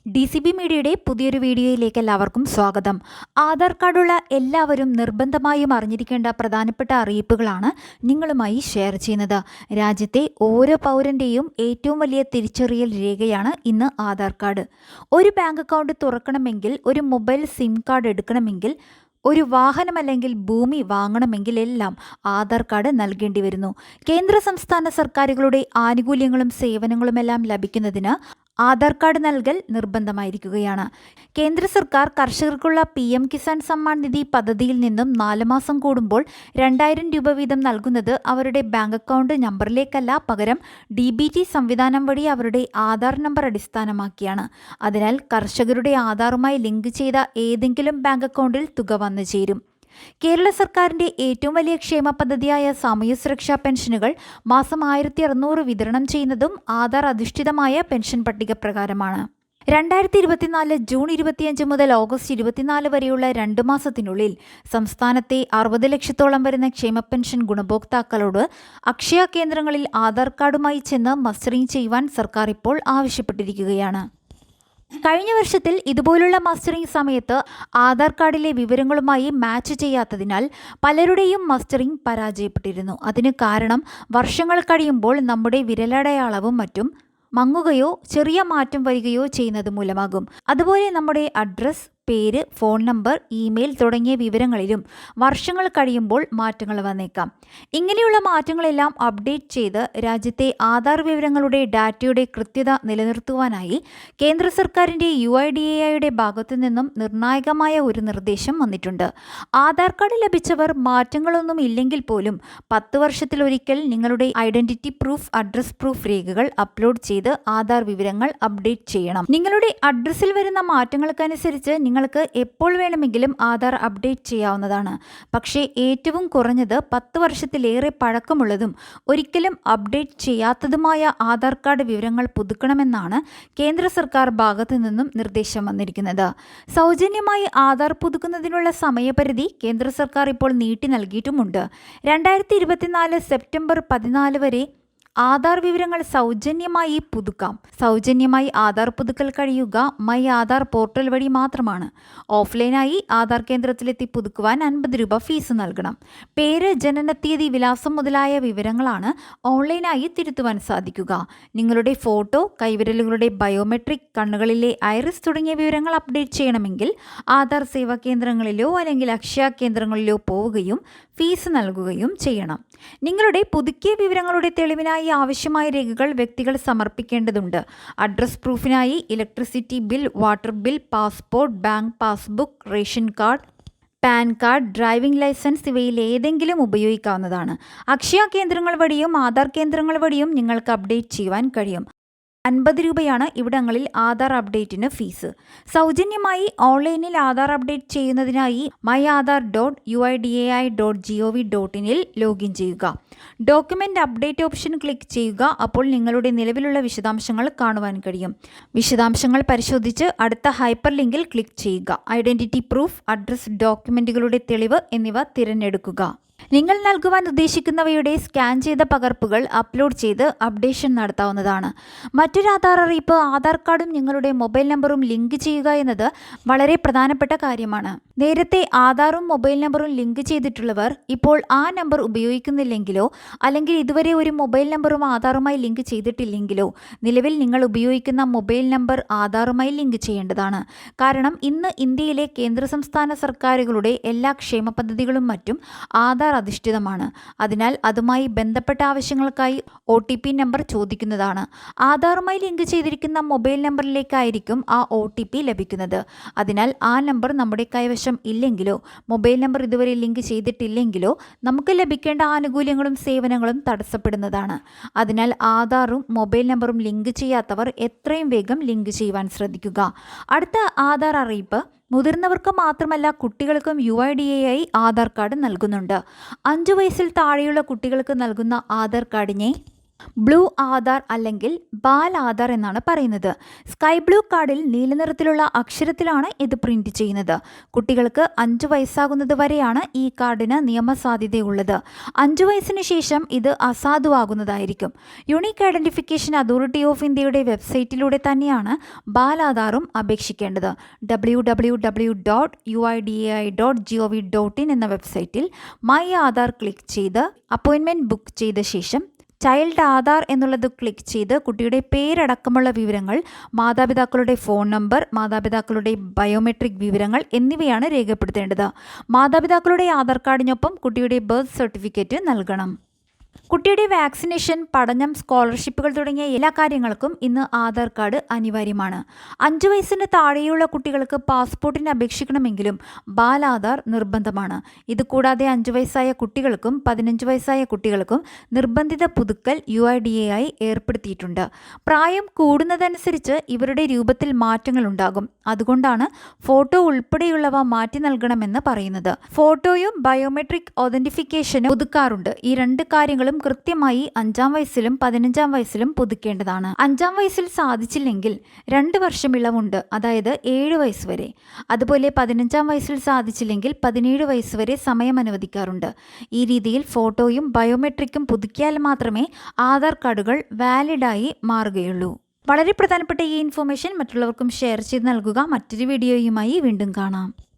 DCB മീഡിയയുടെ പുതിയൊരു വീഡിയോയിലേക്ക് എല്ലാവർക്കും സ്വാഗതം. ആധാർ കാർഡുള്ള എല്ലാവരും നിർബന്ധമായും അറിഞ്ഞിരിക്കേണ്ട പ്രധാനപ്പെട്ട അറിയിപ്പുകളാണ് നിങ്ങളുമായി ഷെയർ ചെയ്യുന്നത്. രാജ്യത്തെ ഓരോ പൗരൻ്റെയും ഏറ്റവും വലിയ തിരിച്ചറിയൽ രേഖയാണ് ഇന്ന് ആധാർ കാർഡ്. ഒരു ബാങ്ക് അക്കൗണ്ട് തുറക്കണമെങ്കിൽ, ഒരു മൊബൈൽ സിം കാർഡ് എടുക്കണമെങ്കിൽ, ഒരു വാഹനം അല്ലെങ്കിൽ ഭൂമി വാങ്ങണമെങ്കിൽ എല്ലാം ആധാർ കാർഡ് നൽകേണ്ടി വരുന്നു. കേന്ദ്ര സംസ്ഥാന സർക്കാരുകളുടെ ആനുകൂല്യങ്ങളും സേവനങ്ങളുമെല്ലാം ലഭിക്കുന്നതിന് ആധാർ കാർഡ് നൽകൽ നിർബന്ധമായിരിക്കുകയാണ്. കേന്ദ്ര സർക്കാർ കർഷകർക്കുള്ള PM കിസാൻ സമ്മാൻ നിധി പദ്ധതിയിൽ നിന്നും 4 മാസം കൂടുമ്പോൾ 2000 രൂപ വീതം നൽകുന്നത് അവരുടെ ബാങ്ക് അക്കൗണ്ട് നമ്പറിലേക്കല്ല, പകരം DBT സംവിധാനം വഴി അവരുടെ ആധാർ നമ്പർ അടിസ്ഥാനമാക്കിയാണ്. അതിനാൽ കർഷകരുടെ ആധാറുമായി ലിങ്ക് ചെയ്ത ഏതെങ്കിലും ബാങ്ക് അക്കൗണ്ടിൽ തുക വന്നു ചേരും. കേരള സർക്കാരിൻ്റെ ഏറ്റവും വലിയ ക്ഷേമ പദ്ധതിയായ സാമൂഹ്യ സുരക്ഷാ പെൻഷനുകൾ മാസം 1600 വിതരണം ചെയ്യുന്നതും ആധാർ അധിഷ്ഠിതമായ പെൻഷൻ പട്ടിക പ്രകാരമാണ്. 2024 ജൂൺ 25 മുതൽ ഓഗസ്റ്റ് 24 വരെയുള്ള 2 മാസത്തിനുള്ളിൽ സംസ്ഥാനത്തെ 60 ലക്ഷത്തോളം വരുന്ന ക്ഷേമ പെൻഷൻ ഗുണഭോക്താക്കളോട് അക്ഷയ കേന്ദ്രങ്ങളിൽ ആധാർ കാർഡുമായി ചെന്ന് മസ്റ്ററിംഗ് ചെയ്യുവാൻ സർക്കാർ ഇപ്പോൾ ആവശ്യപ്പെട്ടിരിക്കുകയാണ്. കഴിഞ്ഞ വർഷത്തിൽ ഇതുപോലുള്ള മസ്റ്ററിംഗ് സമയത്ത് ആധാർ കാർഡിലെ വിവരങ്ങളുമായി മാച്ച് ചെയ്യാത്തതിനാൽ പലരുടെയും മസ്റ്ററിംഗ് പരാജയപ്പെട്ടിരുന്നു. അതിന് കാരണം വർഷങ്ങൾ കഴിയുമ്പോൾ നമ്മുടെ വിരലടയാളവും മറ്റും മങ്ങുകയോ ചെറിയ മാറ്റം വരികയോ ചെയ്യുന്നത് മൂലമാകും. അതുപോലെ നമ്മുടെ അഡ്രസ്, പേര്, ഫോൺ നമ്പർ, ഇമെയിൽ തുടങ്ങിയ വിവരങ്ങളിലും വർഷങ്ങൾ കഴിയുമ്പോൾ മാറ്റങ്ങൾ വന്നേക്കാം. ഇങ്ങനെയുള്ള മാറ്റങ്ങളെല്ലാം അപ്ഡേറ്റ് ചെയ്ത് രാജ്യത്തെ ആധാർ വിവരങ്ങളുടെ ഡാറ്റയുടെ കൃത്യത നിലനിർത്തുവാനായി കേന്ദ്ര സർക്കാരിൻ്റെ UIDAIയുടെ ഭാഗത്തു നിന്നും നിർണായകമായ ഒരു നിർദ്ദേശം വന്നിട്ടുണ്ട്. ആധാർ കാർഡ് ലഭിച്ചവർ മാറ്റങ്ങളൊന്നും ഇല്ലെങ്കിൽ പോലും 10 വർഷത്തിലൊരിക്കൽ നിങ്ങളുടെ ഐഡന്റിറ്റി പ്രൂഫ്, അഡ്രസ് പ്രൂഫ് രേഖകൾ അപ്ലോഡ് ചെയ്ത് ആധാർ വിവരങ്ങൾ അപ്ഡേറ്റ് ചെയ്യണം. നിങ്ങളുടെ അഡ്രസ്സിൽ വരുന്ന മാറ്റങ്ങൾക്കനുസരിച്ച് നിങ്ങൾക്ക് എപ്പോൾ വേണമെങ്കിലും ആധാർ അപ്ഡേറ്റ് ചെയ്യാവുന്നതാണ്. പക്ഷേ ഏറ്റവും കുറഞ്ഞത് 10 വർഷത്തിലേറെ പഴക്കമുള്ളതും ഒരിക്കലും അപ്ഡേറ്റ് ചെയ്യാത്തതുമായ ആധാർ കാർഡ് വിവരങ്ങൾ പുതുക്കണമെന്നാണ് കേന്ദ്ര സർക്കാർ ഭാഗത്തു നിന്നും നിർദ്ദേശം വന്നിരിക്കുന്നത്. സൗജന്യമായി ആധാർ പുതുക്കുന്നതിനുള്ള സമയപരിധി കേന്ദ്ര സർക്കാർ ഇപ്പോൾ നീട്ടി നൽകിയിട്ടുമുണ്ട്. 2024 സെപ്റ്റംബർ 14 വരെ ആധാർ വിവരങ്ങൾ സൗജന്യമായി പുതുക്കാം. സൗജന്യമായി ആധാർ പുതുക്കൽ കഴിയുക മൈ ആധാർ പോർട്ടൽ വഴി മാത്രമാണ്. ഓഫ്ലൈനായി ആധാർ കേന്ദ്രത്തിലെത്തി പുതുക്കുവാൻ 50 രൂപ ഫീസ് നൽകണം. പേര്, ജനനത്തീയതി, വിലാസം മുതലായ വിവരങ്ങളാണ് ഓൺലൈനായി തിരുത്തുവാൻ സാധിക്കുക. നിങ്ങളുടെ ഫോട്ടോ, കൈവിരലുകളുടെ ബയോമെട്രിക്, കണ്ണുകളിലെ ഐറിസ് തുടങ്ങിയ വിവരങ്ങൾ അപ്ഡേറ്റ് ചെയ്യണമെങ്കിൽ ആധാർ സേവാ കേന്ദ്രങ്ങളിലോ അല്ലെങ്കിൽ അക്ഷയ കേന്ദ്രങ്ങളിലോ പോവുകയും ഫീസ് നൽകുകയും ചെയ്യണം. നിങ്ങളുടെ പുതുക്കിയ വിവരങ്ങളുടെ തെളിവിനായി ആവശ്യമായ രേഖകൾ വ്യക്തികൾ സമർപ്പിക്കേണ്ടതുണ്ട്. അഡ്രസ് പ്രൂഫിനായി electricity bill, water bill, passport, bank passbook, ration card, PAN card, driving licence ഇവയിൽ ഏതെങ്കിലും ഉപയോഗിക്കാവുന്നതാണ്. അക്ഷയ കേന്ദ്രങ്ങൾ വഴിയും ആധാർ കേന്ദ്രങ്ങൾ വഴിയും നിങ്ങൾക്ക് അപ്ഡേറ്റ് ചെയ്യുവാൻ കഴിയും. 50 രൂപയാണ് ഇവിടങ്ങളിൽ ആധാർ അപ്ഡേറ്റിന് ഫീസ്. സൗജന്യമായി ഓൺലൈനിൽ ആധാർ അപ്ഡേറ്റ് ചെയ്യുന്നതിനായി myaadhar.uidai.gov.in ലോഗിൻ ചെയ്യുക. ഡോക്യുമെൻ്റ് അപ്ഡേറ്റ് ഓപ്ഷൻ ക്ലിക്ക് ചെയ്യുക. അപ്പോൾ നിങ്ങളുടെ നിലവിലുള്ള വിശദാംശങ്ങൾ കാണുവാൻ കഴിയും. വിശദാംശങ്ങൾ പരിശോധിച്ച് അടുത്ത ഹൈപ്പർ ലിങ്കിൽ ക്ലിക്ക് ചെയ്യുക. ഐഡന്റിറ്റി പ്രൂഫ്, അഡ്രസ്, ഡോക്യുമെൻറ്റുകളുടെ തെളിവ് എന്നിവ തിരഞ്ഞെടുക്കുക. നിങ്ങൾ നൽകുവാൻ ഉദ്ദേശിക്കുന്നവയുടെ സ്കാൻ ചെയ്ത പകർപ്പുകൾ അപ്ലോഡ് ചെയ്ത് അപ്ഡേഷൻ നടത്താവുന്നതാണ്. മറ്റൊരു ആധാർ അറിയിപ്പ്, ആധാർ കാർഡും നിങ്ങളുടെ മൊബൈൽ നമ്പറും ലിങ്ക് ചെയ്യുക എന്നത് വളരെ പ്രധാനപ്പെട്ട കാര്യമാണ്. നേരത്തെ ആധാറും മൊബൈൽ നമ്പറും ലിങ്ക് ചെയ്തിട്ടുള്ളവർ ഇപ്പോൾ ആ നമ്പർ ഉപയോഗിക്കുന്നില്ലെങ്കിലോ അല്ലെങ്കിൽ ഇതുവരെ ഒരു മൊബൈൽ നമ്പറും ആധാറുമായി ലിങ്ക് ചെയ്തിട്ടില്ലെങ്കിലോ നിലവിൽ നിങ്ങൾ ഉപയോഗിക്കുന്ന മൊബൈൽ നമ്പർ ആധാറുമായി ലിങ്ക് ചെയ്യേണ്ടതാണ്. കാരണം ഇന്ന് ഇന്ത്യയിലെ കേന്ദ്ര സംസ്ഥാന സർക്കാരുകളുടെ എല്ലാ ക്ഷേമ പദ്ധതികളും മറ്റും ആധാർ അധിഷ്ഠിതമാണ്. അതിനാൽ അതുമായി ബന്ധപ്പെട്ട ആവശ്യങ്ങൾക്കായി OTP നമ്പർ ചോദിക്കുന്നതാണ്. ആധാറുമായി ലിങ്ക് ചെയ്തിരിക്കുന്ന മൊബൈൽ നമ്പറിലേക്കായിരിക്കും ആ OTP ലഭിക്കുന്നത്. അതിനാൽ ആ നമ്പർ നമ്മുടെ കൈവശം ഇല്ലെങ്കിലോ മൊബൈൽ നമ്പർ ഇതുവരെ ലിങ്ക് ചെയ്തിട്ടില്ലെങ്കിലോ നമുക്ക് ലഭിക്കേണ്ട ആനുകൂല്യങ്ങളും സേവനങ്ങളും തടസ്സപ്പെടുന്നതാണ്. അതിനാൽ ആധാറും മൊബൈൽ നമ്പറും ലിങ്ക് ചെയ്യാത്തവർ എത്രയും വേഗം ലിങ്ക് ചെയ്യുവാൻ ശ്രദ്ധിക്കുക. അടുത്ത ആധാർ അറിയിപ്പ്, മുതിർന്നവർക്ക് മാത്രമല്ല കുട്ടികൾക്കും UIDAI ആധാർ കാർഡ് നൽകുന്നുണ്ട്. 5 വയസ്സിൽ താഴെയുള്ള കുട്ടികൾക്ക് നൽകുന്ന ആധാർ കാർഡിനെ ബ്ലൂ ആധാർ അല്ലെങ്കിൽ ബാൽ ആധാർ എന്നാണ് പറയുന്നത്. സ്കൈ ബ്ലൂ കാർഡിൽ നീലനിറത്തിലുള്ള അക്ഷരത്തിലാണ് ഇത് പ്രിന്റ് ചെയ്യുന്നത്. കുട്ടികൾക്ക് 5 വയസ്സാകുന്നത് വരെയാണ് ഈ കാർഡിന് നിയമസാധ്യതയുള്ളത്. 5 വയസ്സിന് ശേഷം ഇത് അസാധുവാകുന്നതായിരിക്കും. യൂണിക് ഐഡന്റിഫിക്കേഷൻ അതോറിറ്റി ഓഫ് ഇന്ത്യയുടെ വെബ്സൈറ്റിലൂടെ തന്നെയാണ് ബാൽ ആധാറും അപേക്ഷിക്കേണ്ടത്. www.uidai.gov.in എന്ന വെബ്സൈറ്റിൽ മൈ ആധാർ ക്ലിക്ക് ചെയ്ത് അപ്പോയിൻമെൻറ്റ് ബുക്ക് ചെയ്ത ശേഷം ചൈൽഡ് ആധാർ എന്നുള്ളത് ക്ലിക്ക് ചെയ്ത് കുട്ടിയുടെ പേരടക്കമുള്ള വിവരങ്ങൾ, മാതാപിതാക്കളുടെ ഫോൺ നമ്പർ, മാതാപിതാക്കളുടെ ബയോമെട്രിക് വിവരങ്ങൾ എന്നിവയാണ് രേഖപ്പെടുത്തേണ്ടത്. മാതാപിതാക്കളുടെ ആധാർ കാർഡിനൊപ്പം കുട്ടിയുടെ ബർത്ത് സർട്ടിഫിക്കറ്റ് നൽകണം. കുട്ടിയുടെ വാക്സിനേഷൻ, പഠനം, സ്കോളർഷിപ്പുകൾ തുടങ്ങിയ എല്ലാ കാര്യങ്ങൾക്കും ഇന്ന് ആധാർ കാർഡ് അനിവാര്യമാണ്. 5 വയസ്സിന് താഴെയുള്ള കുട്ടികൾക്ക് പാസ്പോർട്ടിന് അപേക്ഷിക്കണമെങ്കിലും ബാൽ ആധാർ നിർബന്ധമാണ്. ഇതുകൂടാതെ 5 വയസ്സായ കുട്ടികൾക്കും 15 വയസ്സായ കുട്ടികൾക്കും നിർബന്ധിത പുതുക്കൽ UIDAI ഏർപ്പെടുത്തിയിട്ടുണ്ട്. പ്രായം കൂടുന്നതനുസരിച്ച് ഇവരുടെ രൂപത്തിൽ മാറ്റങ്ങൾ ഉണ്ടാകും. അതുകൊണ്ടാണ് ഫോട്ടോ ഉൾപ്പെടെയുള്ളവ മാറ്റി നൽകണമെന്ന് പറയുന്നത്. ഫോട്ടോയും ബയോമെട്രിക് ഒതന്റിഫിക്കേഷനും പുതുക്കാറുണ്ട്. ഈ 2 കാര്യങ്ങളും കൃത്യമായി 5-ാം വയസ്സിലും 15-ാം വയസ്സിലും പുതുക്കേണ്ടതാണ്. 5-ാം വയസ്സിൽ സാധിച്ചില്ലെങ്കിൽ 2 വർഷം ഇളവുണ്ട്, അതായത് 7 വയസ്സ് വരെ. അതുപോലെ 15-ാം വയസ്സിൽ സാധിച്ചില്ലെങ്കിൽ 17 വയസ്സ് വരെ സമയം അനുവദിക്കാറുണ്ട്. ഈ രീതിയിൽ ഫോട്ടോയും ബയോമെട്രിക്കും പുതുക്കിയാൽ മാത്രമേ ആധാർ കാർഡുകൾ വാലിഡായി മാറുകയുള്ളൂ. വളരെ പ്രധാനപ്പെട്ട ഈ ഇൻഫോർമേഷൻ മറ്റുള്ളവർക്കും ഷെയർ ചെയ്ത് നൽകുക. മറ്റൊരു വീഡിയോയുമായി വീണ്ടും കാണാം.